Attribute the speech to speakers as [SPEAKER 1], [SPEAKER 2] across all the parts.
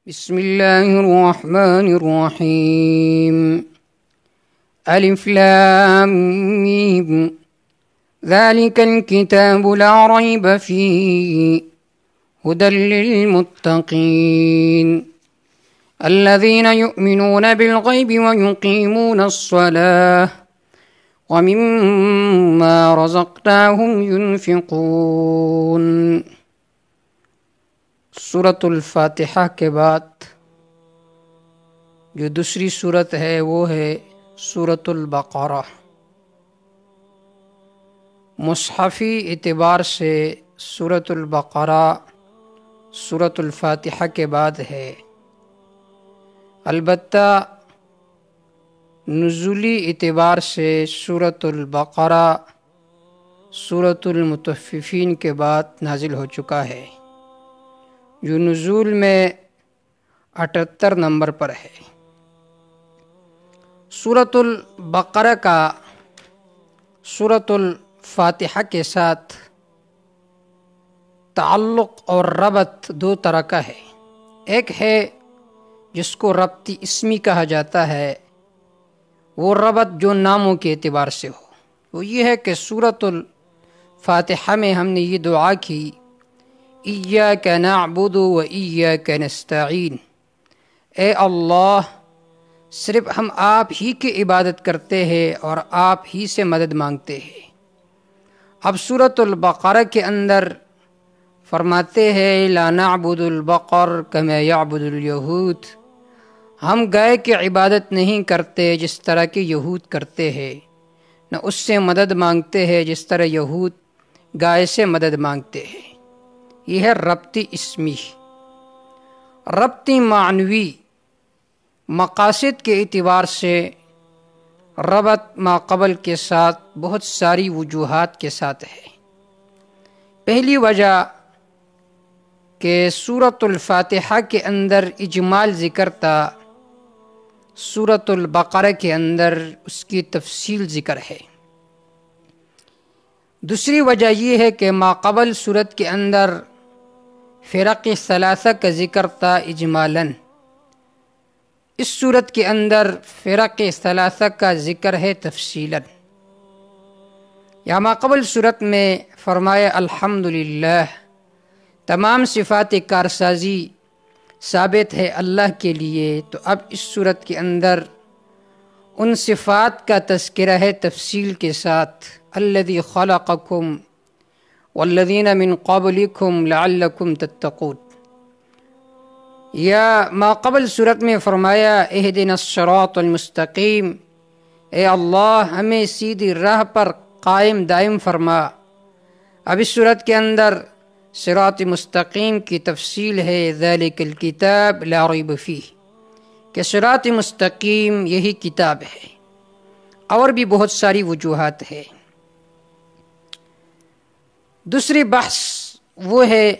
[SPEAKER 1] بسم اللہ الرحمن الرحیم الف لام میم ذلك الكتاب لا ریب فیہ ہدی للمتقین الذین یؤمنون بالغیب ویقیمون الصلاة ومما رزقناہم ینفقون۔ سورۃ الفاتحہ کے بعد جو دوسری سورت ہے وہ ہے سورۃ البقرہ۔ مصحفی اعتبار سے سورۃ البقرہ سورۃ الفاتحہ کے بعد ہے، البتہ نزولی اعتبار سے سورۃ البقرہ سورۃ المطففین کے بعد نازل ہو چکا ہے، جو نزول میں 78 نمبر پر ہے۔ سورۃ البقرہ کا سورۃ الفاتحہ کے ساتھ تعلق اور ربط دو طرح کا ہے۔ ایک ہے جس کو ربط اسمی کہا جاتا ہے، وہ ربط جو ناموں کے اعتبار سے ہو، وہ یہ ہے کہ سورۃ الفاتحہ میں ہم نے یہ دعا کی، ایاک نعبد و ایاک نستعین، اے اللہ صرف ہم آپ ہی کی عبادت کرتے ہیں اور آپ ہی سے مدد مانگتے ہیں۔ اب سورۃ البقرہ کے اندر فرماتے ہیں لا نعبد البقر کما یعبد الیہود، ہم گائے کی عبادت نہیں کرتے جس طرح کہ یہود کرتے ہیں، نہ اس سے مدد مانگتے ہیں جس طرح یہود گائے سے مدد مانگتے ہیں۔ یہ ہے ربطی اسمی۔ ربطی معنوی، مقاصد کے اعتبار سے ربط ما قبل کے ساتھ بہت ساری وجوہات کے ساتھ ہے۔ پہلی وجہ کہ سورۃ الفاتحہ کے اندر اجمال ذکر تھا، سورۃ البقرہ کے اندر اس کی تفصیل ذکر ہے۔ دوسری وجہ یہ ہے کہ ما قبل سورت کے اندر فرق ثلاثہ کا ذکر تھا اجمالاً، اس سورت کے اندر فرق ثلاثہ کا ذکر ہے تفصیلاً۔ یا ما قبل سورت میں فرمایا الحمدللہ، تمام صفات کارسازی ثابت ہے اللہ کے لیے، تو اب اس سورت کے اندر ان صفات کا تذکرہ ہے تفصیل کے ساتھ، الذی خلقکم والذین من قبلکم لعلکم تتقون۔ یا ما قبل صورت میں فرمایا اہدنا الصراط المستقیم، اے اللہ ہمیں سیدھی راہ پر قائم دائم فرما۔ اب اس صورت کے اندر صراط مستقیم کی تفصیل ہے ذالک الکتاب لا ریب فیہ، کہ صراط مستقیم یہی کتاب ہے، اور بھی بہت ساری وجوہات ہے۔ دوسری بحث وہ ہے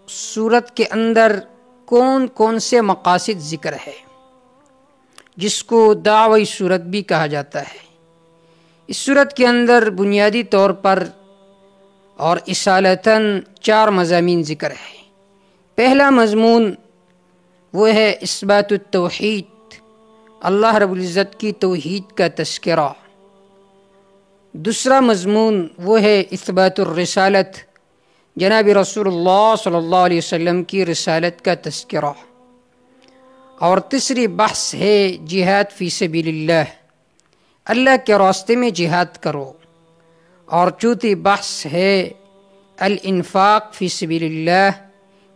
[SPEAKER 1] سورت کے اندر کون کون سے مقاصد ذکر ہے، جس کو دعوی سورت بھی کہا جاتا ہے۔ اس سورت کے اندر بنیادی طور پر اور اصالتاً 4 مضامین ذکر ہے۔ پہلا مضمون وہ ہے اثبات التوحید، اللہ رب العزت کی توحید کا تذکرہ۔ دوسرا مضمون وہ ہے اثبات الرسالت، جناب رسول اللہ صلی اللہ علیہ وسلم کی رسالت کا تذکرہ۔ اور تیسری بحث ہے جہاد فی سبیل اللہ، اللہ کے راستے میں جہاد کرو۔ اور چوتھی بحث ہے الانفاق فی سبیل اللہ،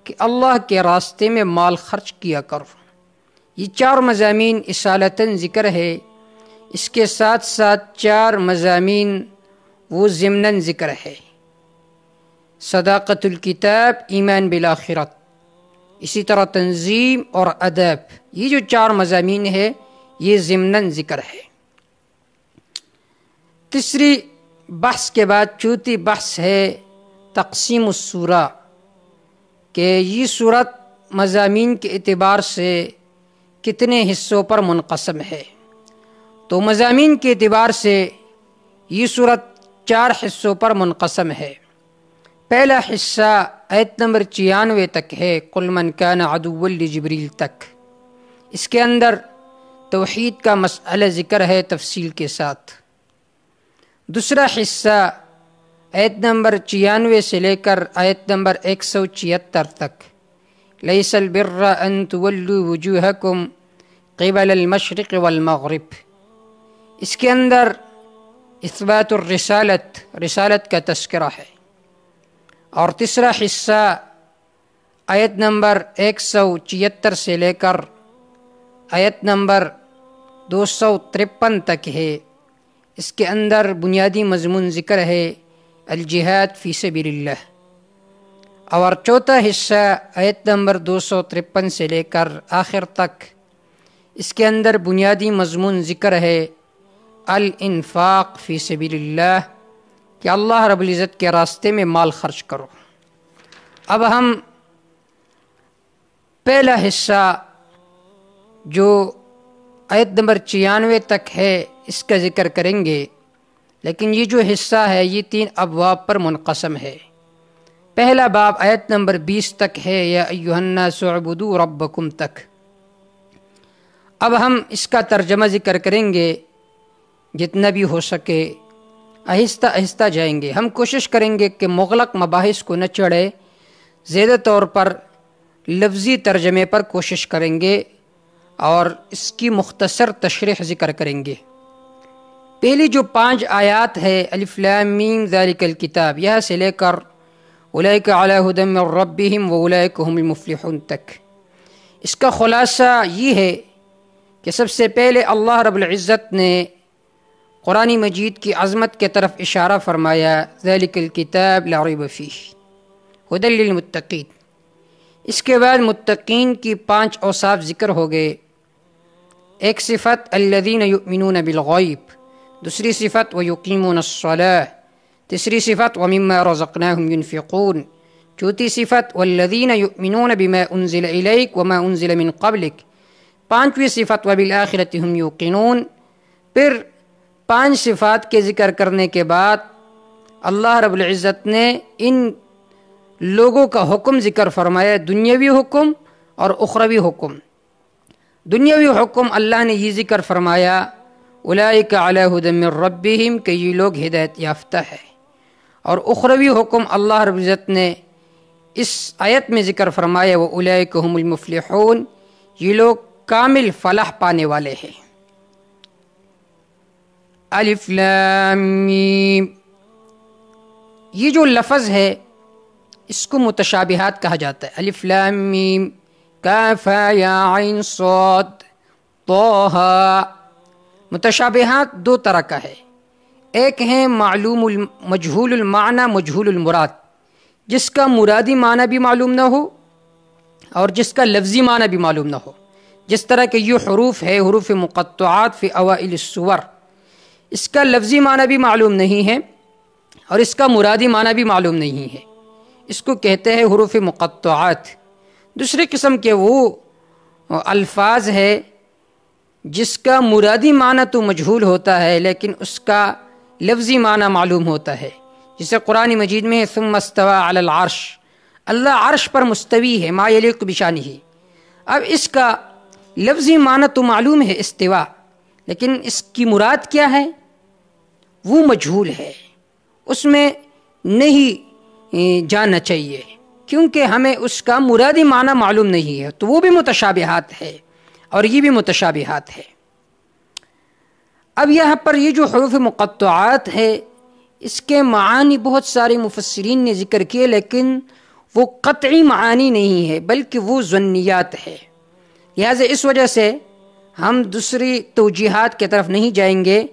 [SPEAKER 1] کہ اللہ کے راستے میں مال خرچ کیا کرو۔ یہ 4 مضامین اصالتاً ذکر ہے، اس کے ساتھ ساتھ 4 مضامین وہ ضمناً ذکر ہے، صداقت الکتاب، ایمان بالآخرت، اسی طرح تنظیم اور ادب۔ یہ جو 4 مضامین ہے یہ ضمناً ذکر ہے۔ تیسری بحث کے بعد چوتھی بحث ہے تقسیم السورہ، کہ یہ سورت مضامین کے اعتبار سے کتنے حصوں پر منقسم ہے۔ تو مضامین کے اعتبار سے یہ سورت 4 حصوں پر منقسم ہے۔ پہلا حصہ آیت نمبر 96 تک ہے، قل من کان عدوا لجبریل تک۔ اس کے اندر توحید کا مسئلہ ذکر ہے تفصیل کے ساتھ۔ دوسرا حصہ آیت نمبر 96 سے لے کر آیت نمبر 176 تک، لیس البر ان تولوا وجوہکم قبل المشرق والمغرب۔ اس کے اندر اثبات رسالت کا تذکرہ ہے۔ اور تیسرا حصہ آیت نمبر 176 سے لے کر آیت نمبر 253 تک ہے۔ اس کے اندر بنیادی مضمون ذکر ہے الجہاد فی سبیل اللہ۔ اور چوتھا حصہ آیت نمبر 253 سے لے کر آخر تک، اس کے اندر بنیادی مضمون ذکر ہے الانفاق فی سبیل اللہ، کہ اللہ رب العزت کے راستے میں مال خرچ کرو۔ اب ہم پہلا حصہ جو آیت نمبر 96 تک ہے اس کا ذکر کریں گے، لیکن یہ جو حصہ ہے یہ 3 ابواب پر منقسم ہے۔ پہلا باب آیت نمبر 20 تک ہے، یا ایھا الناس اعبدوا ربکم تک۔ اب ہم اس کا ترجمہ ذکر کریں گے، جتنا بھی ہو سکے آہستہ آہستہ جائیں گے۔ ہم کوشش کریں گے کہ مغلق مباحث کو نہ چڑھے، زیادہ طور پر لفظی ترجمے پر کوشش کریں گے اور اس کی مختصر تشریح ذکر کریں گے۔ پہلی جو 5 آیات ہے الف لام میم ذالک الکتاب، یہاں سے لے کر اولئک علی ھدی من ربہم واولئک ھم المفلحون تک، اس کا خلاصہ یہ ہے کہ سب سے پہلے اللہ رب العزت نے قرآن مجید کی عظمت کے طرف اشارہ فرمایا، ذالک الکتاب لا ریب فیہ ھدی للمتقین۔ اس کے بعد متقین کی 5 اوصاف ذکر ہو گئے۔ ایک صفت الذین یؤمنون بالغیب، دوسری صفت ویقیمون الصلاۃ، تیسری صفت ومما رزقناہم ینفقون، چوتھی صفت والذین یؤمنون بما انزل الیک وما انزل من قبلک، پانچویں صفت وبالآخرۃ ھم یوقنون۔ پھر 5 صفات کے ذکر کرنے کے بعد اللہ رب العزت نے ان لوگوں کا حکم ذکر فرمایا، دنیاوی حکم اور اخروی حکم۔ دنیاوی حکم اللہ نے یہ ذکر فرمایا اولئک علی ھدی من ربہم، کہ یہ لوگ ہدایت یافتہ ہے۔ اور اخروی حکم اللہ رب العزت نے اس آیت میں ذکر فرمایا واولئک ھم المفلحون، یہ لوگ کامل فلاح پانے والے ہیں۔ الف لام میم، یہ جو لفظ ہے اس کو متشابہات کہا جاتا ہے۔ الف لام میم کاف یا عین صاد طہ۔ متشابہات 2 طرح کا ہے، ایک ہے معلوم مجہول المعنی مجہول المراد، جس کا مرادی معنی بھی معلوم نہ ہو اور جس کا لفظی معنی بھی معلوم نہ ہو، جس طرح کہ یہ حروف ہے حروف مقطعات فی اوائل السور، اس کا لفظی معنی بھی معلوم نہیں ہے اور اس کا مرادی معنی بھی معلوم نہیں ہے، اس کو کہتے ہیں حروف مقطعات۔ دوسری قسم کے وہ الفاظ ہے جس کا مرادی معنی تو مجہول ہوتا ہے لیکن اس کا لفظی معنی معلوم ہوتا ہے، جسے قرآن مجید میں ثم استوى علی العرش، اللہ عرش پر مستوی ہے، ما یلیق بشانہ۔ اب اس کا لفظی معنی تو معلوم ہے استوا، لیکن اس کی مراد کیا ہے وہ مجہول ہے، اس میں نہیں جاننا چاہیے کیونکہ ہمیں اس کا مرادی معنی معلوم نہیں ہے، تو وہ بھی متشابہات ہے اور یہ بھی متشابہات ہے۔ اب یہاں پر یہ جو حروف مقطعات ہے اس کے معانی بہت سارے مفسرین نے ذکر کیے، لیکن وہ قطعی معانی نہیں ہے بلکہ وہ ظنیات ہے، لہٰذا اس وجہ سے ہم دوسری توجیحات کی طرف نہیں جائیں گے،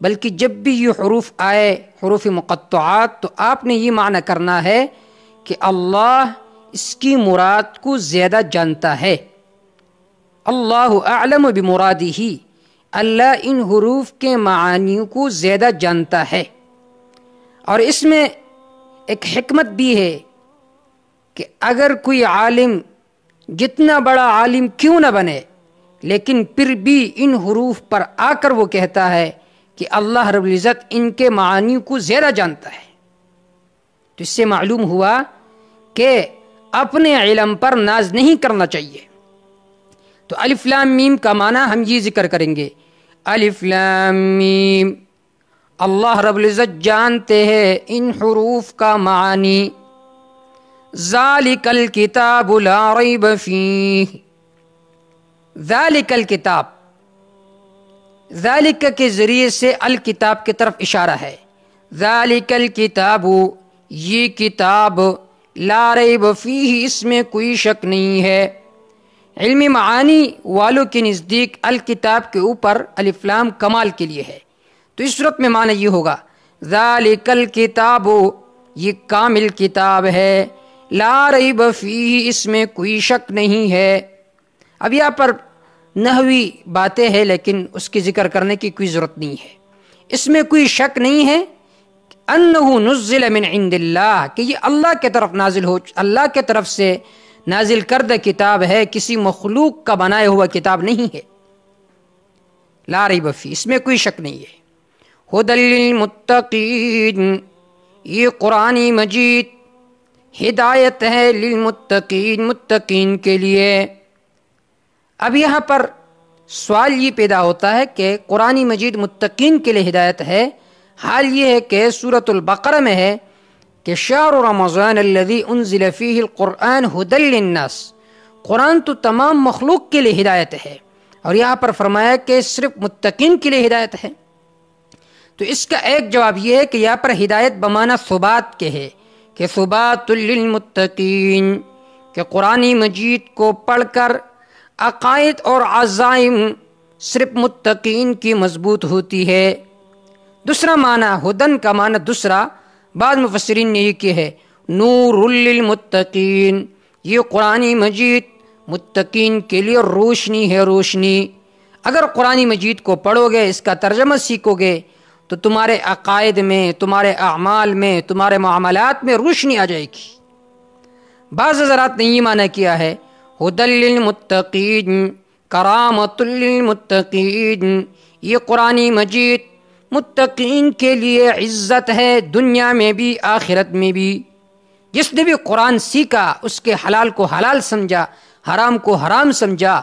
[SPEAKER 1] بلکہ جب بھی یہ حروف آئے حروف مقطعات تو آپ نے یہ معنی کرنا ہے کہ اللہ اس کی مراد کو زیادہ جانتا ہے، اللہ اعلم بمرادہ، اللہ ان حروف کے معانی کو زیادہ جانتا ہے۔ اور اس میں ایک حکمت بھی ہے کہ اگر کوئی عالم جتنا بڑا عالم کیوں نہ بنے لیکن پھر بھی ان حروف پر آ کر وہ کہتا ہے کہ اللہ رب العزت ان کے معانی کو زیادہ جانتا ہے، تو اس سے معلوم ہوا کہ اپنے علم پر ناز نہیں کرنا چاہیے۔ تو الف لام میم کا معنی ہم یہ ذکر کریں گے، الف لام میم، اللہ رب العزت جانتے ہیں ان حروف کا معانی۔ ذالک الکتاب لا ریب فیہ، ذالک الکتاب، ذالک کے ذریعے سے الکتاب کی طرف اشارہ ہے۔ ذالک الکتاب، یہ کتاب، لا ریب فیہ، اس میں کوئی شک نہیں ہے۔ علمی معانی والوں کے نزدیک الکتاب کے اوپر الف لام کمال کے لیے ہے، تو اس صورت میں معنی یہ ہوگا ذالک الکتاب، یہ کامل کتاب ہے، لا ریب فیہ، اس میں کوئی شک نہیں ہے۔ اب یہاں پر نحوی باتیں ہیں لیکن اس کی ذکر کرنے کی کوئی ضرورت نہیں ہے۔ اس میں کوئی شک نہیں ہے انہ نزل من عند اللہ، کہ یہ اللہ کے طرف نازل ہو، اللہ کے طرف سے نازل کردہ کتاب ہے، کسی مخلوق کا بنایا ہوا کتاب نہیں ہے۔ لا ریب فیہ، اس میں کوئی شک نہیں ہے۔ ھدی للمتقین، یہ قرآن مجید ہدایت ہے للمتقین، متقین کے لیے۔ اب یہاں پر سوال یہ پیدا ہوتا ہے کہ قرآن مجید متقین کے لیے ہدایت ہے، حال یہ ہے کہ سورۃ البقرہ میں ہے کہ شہر رمضان الذی انزل فیہ القرآن ھدی للناس، قرآن تو تمام مخلوق کے لیے ہدایت ہے، اور یہاں پر فرمایا کہ صرف متقین کے لیے ہدایت ہے۔ تو اس کا ایک جواب یہ ہے کہ یہاں پر ہدایت بمعنی ثبات کے ہے، کہ ثبات للمتقین، کہ قرآن مجید کو پڑھ کر عقائد اور عزائم صرف متقین کی مضبوط ہوتی ہے۔ دوسرا معنی ہدن کا معنی دوسرا بعض مفسرین نے یہ کیا ہے نور للمتقین، یہ قرآن مجید متقین کے لیے روشنی ہے، روشنی۔ اگر قرآن مجید کو پڑھو گے، اس کا ترجمہ سیکھو گے، تو تمہارے عقائد میں، تمہارے اعمال میں، تمہارے معاملات میں روشنی آ جائے گی۔ بعض حضرات نے یہ معنی کیا ہے ھدی للمتقین، کرامۃ للمتقین، یہ قرآن مجید متقین کے لیے عزت ہے، دنیا میں بھی آخرت میں بھی۔ جس نے بھی قرآن سیکھا، اس کے حلال کو حلال سمجھا، حرام کو حرام سمجھا،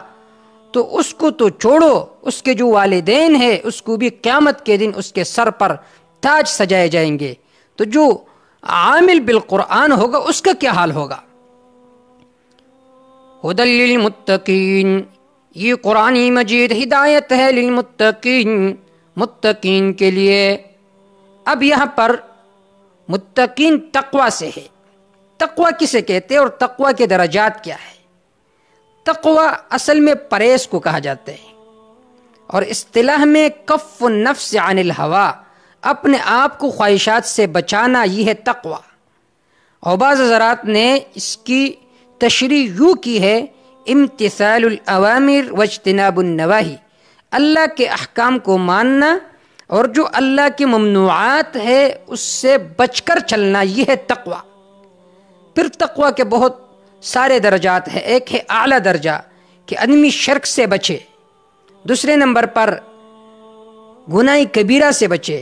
[SPEAKER 1] تو اس کو تو چھوڑو، اس کے جو والدین ہیں اس کو بھی قیامت کے دن اس کے سر پر تاج سجائے جائیں گے۔ تو جو عامل بالقرآن ہوگا اس کا کیا حال ہوگا؟ ھدی للمتقین، یہ قرآن مجید ہدایت ہے للمتقین، متقین کے لیے۔ اب یہاں پر متقین تقوی سے ہے۔ تقوی کسے کہتے ہیں اور تقوی کے درجات کیا ہے؟ تقوی اصل میں پرہیز کو کہا جاتا ہے، اور اصطلاح میں کف النفس عن الہوا، اپنے آپ کو خواہشات سے بچانا، یہ ہے تقوی۔ اور بعض حضرات نے اس کی تشریح یوں کی ہے امتثال الاوامر واجتناب النواہی، اللہ کے احکام کو ماننا اور جو اللہ کی ممنوعات ہے اس سے بچ کر چلنا، یہ ہے تقوی۔ پھر تقوی کے بہت سارے درجات ہیں۔ ایک ہے اعلیٰ درجہ کہ آدمی شرک سے بچے، دوسرے نمبر پر گناہ کبیرہ سے بچے،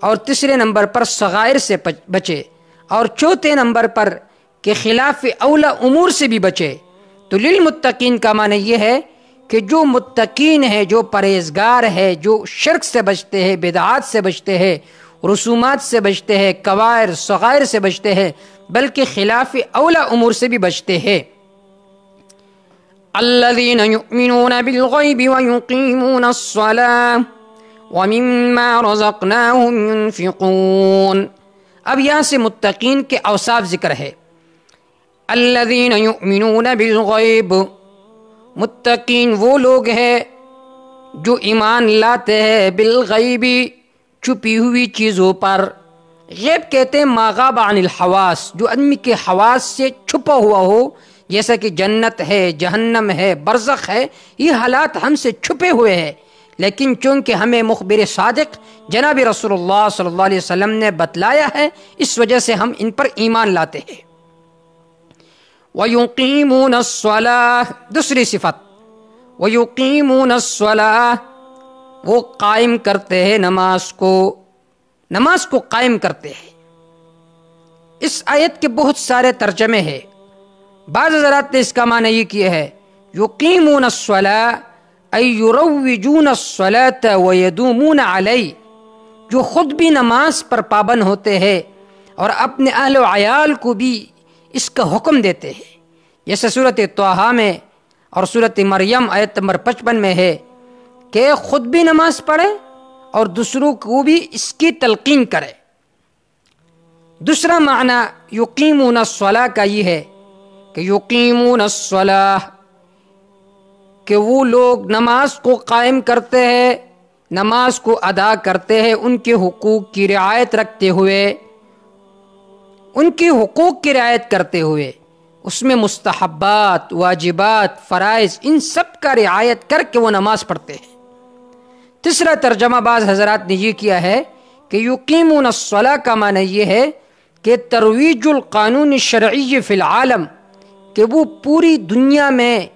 [SPEAKER 1] اور تیسرے نمبر پر صغائر سے بچے، اور چوتھے نمبر پر کہ خلاف اولا امور سے بھی بچے۔ تو للمتقین کا معنی یہ ہے کہ جو متقین ہے، جو پرہیزگار ہے، جو شرک سے بچتے ہیں، بدعات سے بچتے ہیں، رسومات سے بچتے ہیں، کبائر صغائر سے بچتے ہیں، بلکہ خلاف اولا امور سے بھی بچتے ہیں۔ الذین یؤمنون بالغیب ویقیمون الصلاۃ ومما رزقناہم ینفقون۔ اب یہاں سے متقین کے اوصاف ذکر ہے۔ الذین یؤمنون بالغیب، متقین وہ لوگ ہیں جو ایمان لاتے ہیں بالغیبی، چھپی ہوئی چیزوں پر۔ غیب کہتے ہیں ما غاب عن الحواس، جو آدمی کے حواس سے چھپا ہوا ہو، جیسا کہ جنت ہے، جہنم ہے، برزخ ہے، یہ حالات ہم سے چھپے ہوئے ہیں، لیکن چونکہ ہمیں مخبر صادق جناب رسول اللہ صلی اللہ علیہ وسلم نے بتلایا ہے، اس وجہ سے ہم ان پر ایمان لاتے ہیں۔ وَيُقِيمُونَ الصَّلَاةَ، دوسری صفت وَيُقِيمُونَ الصَّلَاةَ، وہ قائم کرتے ہیں نماز کو، نماز کو قائم کرتے ہیں۔ اس آیت کے بہت سارے ترجمے ہیں. بعض حضرات نے اس کا معنی یہ کیا ہے یقیمون الصلاۃ ای یروجون الصلاۃ ویدومون علی، جو خود بھی نماز پر پابند ہوتے ہیں اور اپنے اہل و عیال کو بھی اس کا حکم دیتے ہیں. جیسے سورۃ طٰہٰ میں اور سورۃ مریم آیت نمبر 55 میں ہے کہ خود بھی نماز پڑھے اور دوسروں کو بھی اس کی تلقین کرے. دوسرا معنی یقیمون الصلاۃ کا یہ ہے کہ یقیمون الصلاۃ کہ وہ لوگ نماز کو قائم کرتے ہیں، نماز کو ادا کرتے ہیں، ان کے حقوق کی رعایت رکھتے ہوئے، ان کے حقوق کی رعایت کرتے ہوئے، اس میں مستحبات، واجبات، فرائض، ان سب کا رعایت کر کے وہ نماز پڑھتے ہیں. تیسرا ترجمہ بعض حضرات نے یہ کیا ہے کہ یقیمون الصلاۃ کا معنی یہ ہے کہ ترویج القانون الشرعی فی العالم، کہ وہ پوری دنیا میں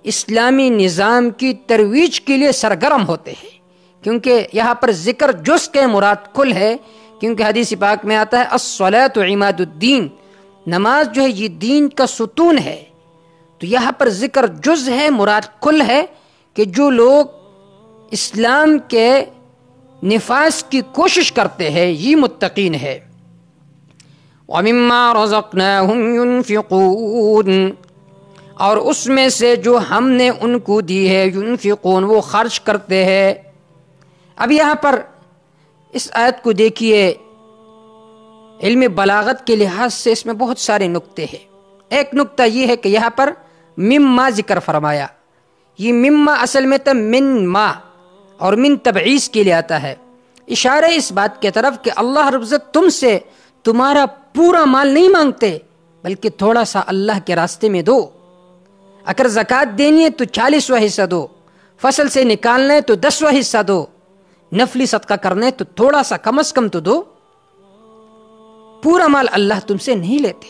[SPEAKER 1] اسلامی نظام کی ترویج کے لیے سرگرم ہوتے ہیں. کیونکہ یہاں پر ذکر جز کے مراد کل ہے، کیونکہ حدیث پاک میں آتا ہے الصلاۃ عماد الدین، نماز جو ہے یہ دین کا ستون ہے. تو یہاں پر ذکر جز ہے، مراد کل ہے کہ جو لوگ اسلام کے نفاذ کی کوشش کرتے ہیں یہ متقین ہے. وَمِمَّا رَزَقْنَاهُمْ يُنْفِقُونَ، اور اس میں سے جو ہم نے ان کو دی ہے، ينفقون وہ خرچ کرتے ہیں. اب یہاں پر اس آیت کو دیکھیے، علم بلاغت کے لحاظ سے اس میں بہت سارے نکتے ہیں. ایک نکتہ یہ ہے کہ یہاں پر مما ذکر فرمایا. یہ مما اصل میں تو من ما اور من تبعیض کے لیے آتا ہے، اشارہ اس بات کی طرف کہ اللہ رب العزت تم سے تمہارا پورا مال نہیں مانگتے، بلکہ تھوڑا سا اللہ کے راستے میں دو. اگر زکوٰۃ دینی ہے تو 40واں حصہ دو، فصل سے نکالنا ہے تو 10واں حصہ دو، نفلی صدقہ کرنا ہے تو تھوڑا سا کم از کم تو دو. پورا مال اللہ تم سے نہیں لیتے.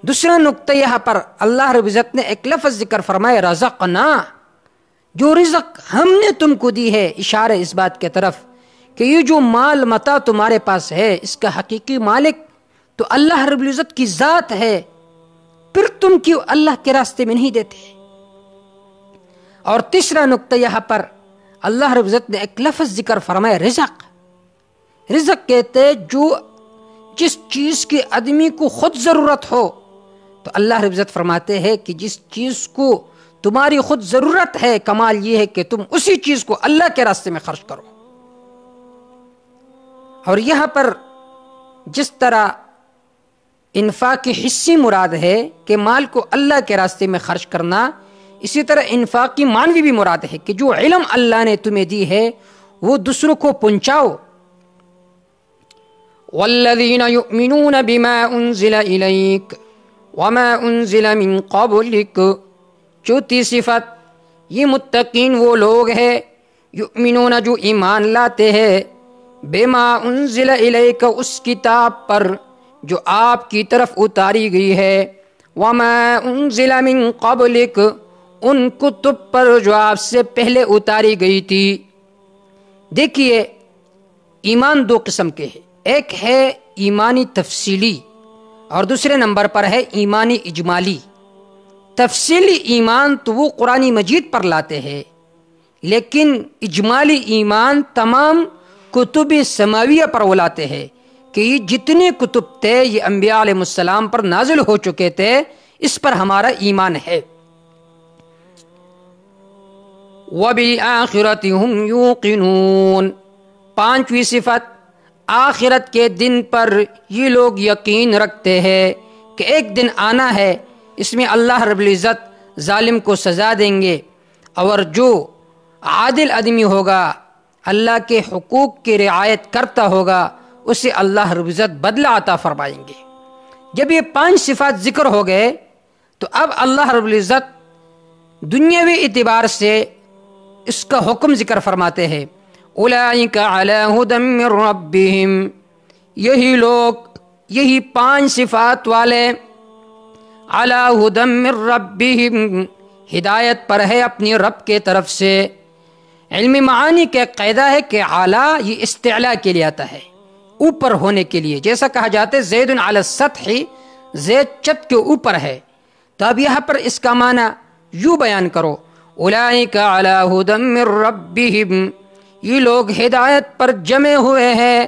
[SPEAKER 1] دوسرا نقطہ یہاں پر اللہ رب العزت نے ایک لفظ ذکر فرمائے رزقنا، جو رزق ہم نے تم کو دی ہے، اشارہ اس بات کی طرف کہ یہ جو مال متا تمہارے پاس ہے اس کا حقیقی مالک تو اللہ رب العزت کی ذات ہے، پھر تم کیوں اللہ کے راستے میں نہیں دیتے. اور تیسرا نقطہ یہاں پر اللہ رب العزت نے ایک لفظ ذکر فرمایا رزق. رزق کہتے جو جس چیز کی آدمی کو خود ضرورت ہو، تو اللہ رب العزت فرماتے ہیں کہ جس چیز کو تمہاری خود ضرورت ہے، کمال یہ ہے کہ تم اسی چیز کو اللہ کے راستے میں خرچ کرو. اور یہاں پر جس طرح انفاق کی حصی مراد ہے کہ مال کو اللہ کے راستے میں خرچ کرنا، اسی طرح انفاق کی معنوی بھی مراد ہے کہ جو علم اللہ نے تمہیں دی ہے وہ دوسروں کو پہنچاؤ. والذین یؤمنون بما انزل الیک وما انزل من قبلک، چوتھی صفت یہ متقین وہ لوگ ہیں یؤمنون جو ایمان لاتے ہیں بما انزل الیک اس کتاب پر جو آپ کی طرف اتاری گئی ہے، وما انزل من قبلک ان کتب پر جو آپ سے پہلے اتاری گئی تھی. دیکھیے ایمان دو قسم کے ہیں، ایک ہے ایمانی تفصیلی اور دوسرے نمبر پر ہے ایمانی اجمالی. تفصیلی ایمان تو وہ قرآن مجید پر لاتے ہیں، لیکن اجمالی ایمان تمام کتب سماویہ پر وہ لاتے ہیں کہ یہ جتنے کتب تھے یہ انبیاء علیہ السلام پر نازل ہو چکے تھے، اس پر ہمارا ایمان ہے. وَبِالْآخِرَةِ هُمْ يُوقِنُونَ، پانچویں صفت آخرت کے دن پر یہ لوگ یقین رکھتے ہیں کہ ایک دن آنا ہے، اس میں اللہ رب العزت ظالم کو سزا دیں گے، اور جو عادل آدمی ہوگا، اللہ کے حقوق کی رعایت کرتا ہوگا، اسے اللہ رب العزت بدلہ عطا فرمائیں گے. جب یہ پانچ صفات ذکر ہو گئے تو اب اللہ رب العزت دنیاوی اعتبار سے اس کا حکم ذکر فرماتے ہیں. اولئک علی ھدی من ربہم، یہی لوگ، یہی پانچ صفات والے علی ھدی من ربہم ہدایت پر ہے اپنی رب کے طرف سے. علم معانی کا قاعدہ ہے کہ اعلیٰ یہ استعلاء کے لیے آتا ہے، اوپر ہونے کے لیے، جیسا کہا جاتا ہے زید علی السطح، زید چھت کے اوپر ہے، تو اب یہاں پر اس کا معنی یوں بیان کرو، اولئک علی ھدی من ربہم، یہ لوگ ہدایت پر جمے ہوئے ہیں،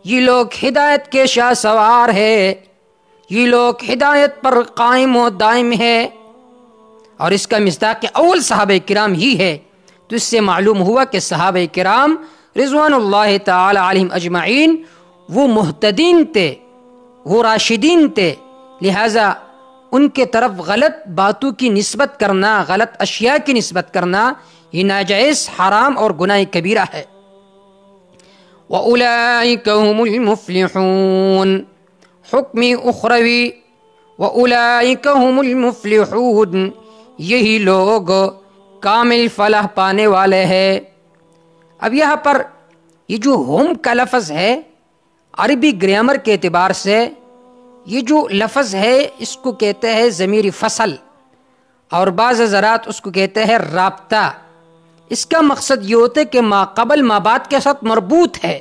[SPEAKER 1] یہ لوگ ہدایت کے شاہ سوار ہے، یہ لوگ ہدایت پر قائم و دائم ہے۔ اور اس کا مصداق اول صحابہ کرام ہی ہے، تو اس سے معلوم ہوا کہ صحابہ کرام رضوان اللہ تعالی علیہم اجمعین وہ مہتدین تھے، وہ راشدین تھے، لہذا ان کے طرف غلط باتوں کی نسبت کرنا، غلط اشیاء کی نسبت کرنا یہ ناجائز، حرام اور گناہ کبیرہ ہے۔ وَأُولَئِكَ هُمُ الْمُفْلِحُونَ، حکم اخروی، وَأُولَئِكَ هُمُ الْمُفْلِحُونَ، یہی لوگ کامل فلاح پانے والے ہیں۔ اب یہاں پر یہ جو ہم کا لفظ ہے، عربی گرامر کے اعتبار سے یہ جو لفظ ہے اس کو کہتے ہیں ضمیر فصل، اور بعض حضرات اس کو کہتے ہیں رابطہ۔ اس کا مقصد یہ ہوتا ہے کہ ما قبل ما بعد کے ساتھ مربوط ہے۔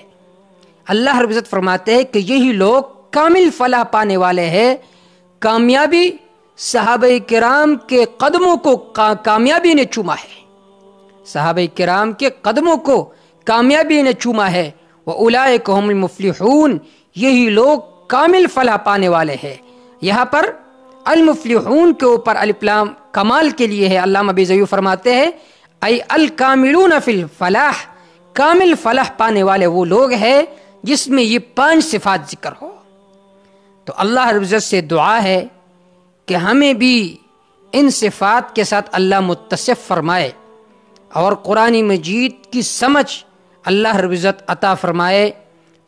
[SPEAKER 1] اللہ رب العزت فرماتے ہیں کہ یہی لوگ کامل فلاح پانے والے ہیں۔ کامیابی صحابہ کرام کے قدموں کو کامیابی نے چوما ہے، صحابہ کرام کے قدموں کو کامیابی نے چوما ہے۔ وَأُولَئِكَ هُمُ الْمُفْلِحُونَ، یہی لوگ کامل فلاح پانے والے ہیں۔ یہاں پر المفلحون کے اوپر الف لام کمال کے لیے ہے۔ علامہ بیضوی فرماتے ہیں ای الکاملون فی الفلاح، کامل فلاح پانے والے وہ لوگ ہیں جس میں یہ 5 صفات ذکر ہو۔ تو اللہ رب العزت سے دعا ہے کہ ہمیں بھی ان صفات کے ساتھ اللہ متصف فرمائے، اور قرآن مجید کی سمجھ اللہ رب العزت عطا فرمائے۔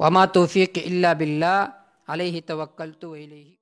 [SPEAKER 1] وما توفیق الا باللہ، علیہ توکلت و الیہ